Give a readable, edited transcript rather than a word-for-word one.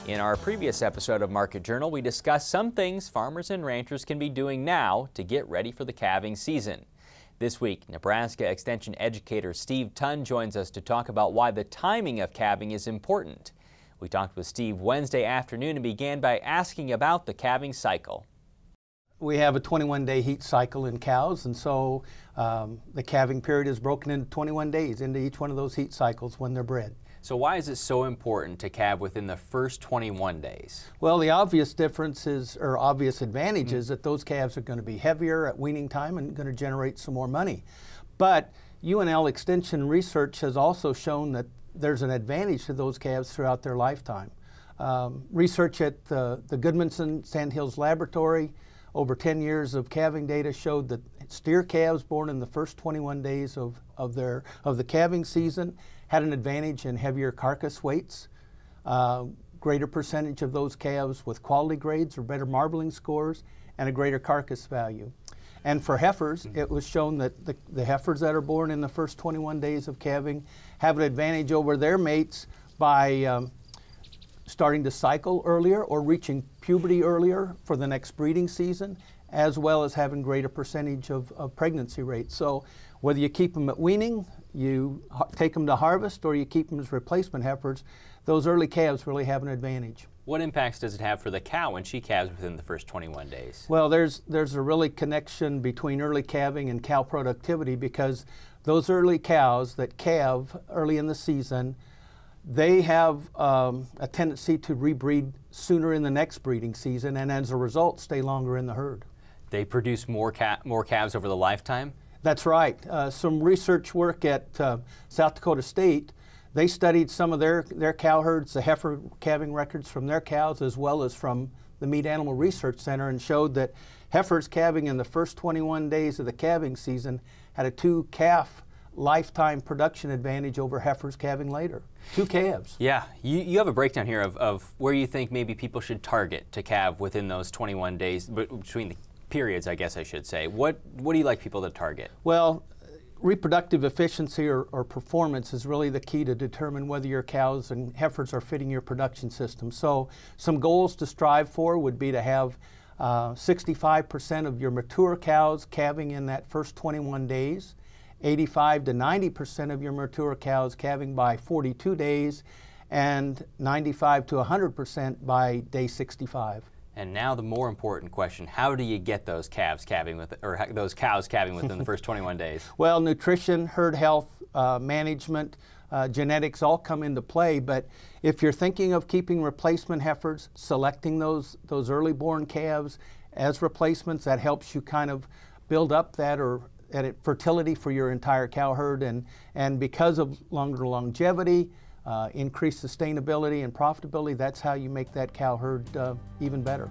In our previous episode of Market Journal, we discussed some things farmers and ranchers can be doing now to get ready for the calving season. This week, Nebraska Extension educator Steve Tonn joins us to talk about why the timing of calving is important. We talked with Steve Wednesday afternoon and began by asking about the calving cycle. We have a 21-day heat cycle in cows, and so the calving period is broken into 21 days into each one of those heat cycles when they're bred. So why is it so important to calve within the first 21 days? Well, the obvious difference is, or obvious advantage is that those calves are going to be heavier at weaning time and going to generate some more money. But UNL Extension research has also shown that there's an advantage to those calves throughout their lifetime. Research at the Goodmanson Sandhills Laboratory over 10 years of calving data showed that steer calves born in the first 21 days of the calving season had an advantage in heavier carcass weights, greater percentage of those calves with quality grades or better marbling scores, and a greater carcass value. And for heifers, it was shown that the heifers that are born in the first 21 days of calving have an advantage over their mates by starting to cycle earlier or reaching puberty earlier for the next breeding season, as well as having greater percentage of pregnancy rates. So whether you keep them at weaning, you take them to harvest, or you keep them as replacement heifers, those early calves really have an advantage. What impacts does it have for the cow when she calves within the first 21 days? Well, there's a really connection between early calving and cow productivity, because those early cows that calve early in the season, they have a tendency to rebreed sooner in the next breeding season, and as a result stay longer in the herd. They produce more calves over the lifetime? That's right. Some research work at South Dakota State, they studied some of their cow herds, the heifer calving records from their cows, as well as from the Meat Animal Research Center, and showed that heifers calving in the first 21 days of the calving season had a 2-calf lifetime production advantage over heifers calving later. 2 calves. Yeah, you have a breakdown here of where you think maybe people should target to calve within those 21 days, between the periods, I guess I should say. What do you like people to target? Well, reproductive efficiency or performance is really the key to determine whether your cows and heifers are fitting your production system. So some goals to strive for would be to have 65% of your mature cows calving in that first 21 days, 85 to 90% of your mature cows calving by 42 days, and 95 to 100% by day 65. And now the more important question: how do you get those calves calving those cows calving within the first 21 days? Well, nutrition, herd health, management, genetics all come into play. But if you're thinking of keeping replacement heifers, selecting those early born calves as replacements, that helps you kind of build up that fertility for your entire cow herd. And because of longer longevity, increased sustainability and profitability, that's how you make that cow herd even better.